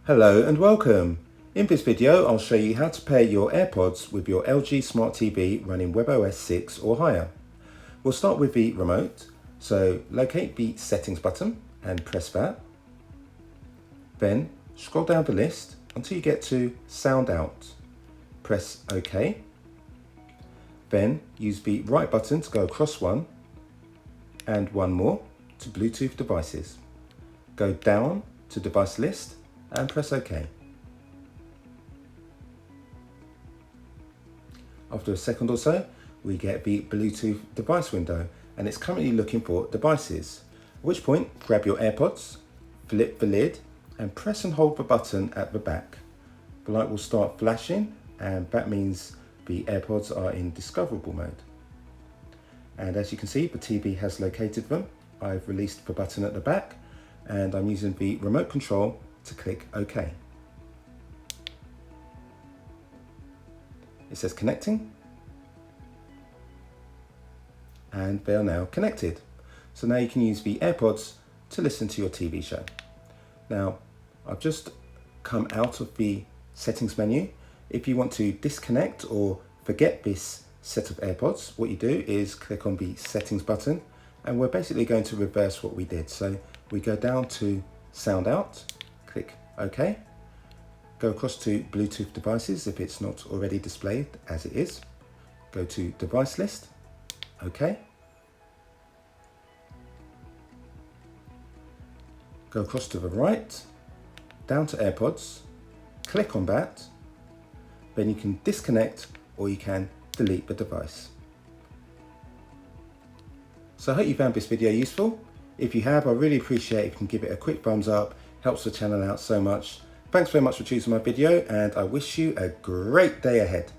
Hello and welcome. In this video I'll show you how to pair your AirPods with your LG Smart TV running Web OS6 or higher. We'll start with the remote, so locate the settings button and press that. Then scroll down the list until you get to sound out. Press OK. Then use the right button to go across one and one more to Bluetooth devices. Go down to device list and press OK. After a second or so, we get the Bluetooth device window and it's currently looking for devices. At which point, grab your AirPods, flip the lid and press and hold the button at the back. The light will start flashing and that means the AirPods are in discoverable mode. And as you can see, the TV has located them. I've released the button at the back and I'm using the remote control to click OK. It says connecting and they are now connected. So now you can use the AirPods to listen to your TV show. Now I've just come out of the settings menu. If you want to disconnect or forget this set of AirPods, what you do is click on the settings button and we're basically going to reverse what we did. So we go down to sound out, click OK, go across to Bluetooth devices if it's not already displayed as it is, go to device list, OK, go across to the right, down to AirPods, click on that, then you can disconnect or you can delete the device. So I hope you found this video useful. If you have, I really appreciate if you can give it a quick thumbs up, helps the channel out so much. Thanks very much for choosing my video and I wish you a great day ahead.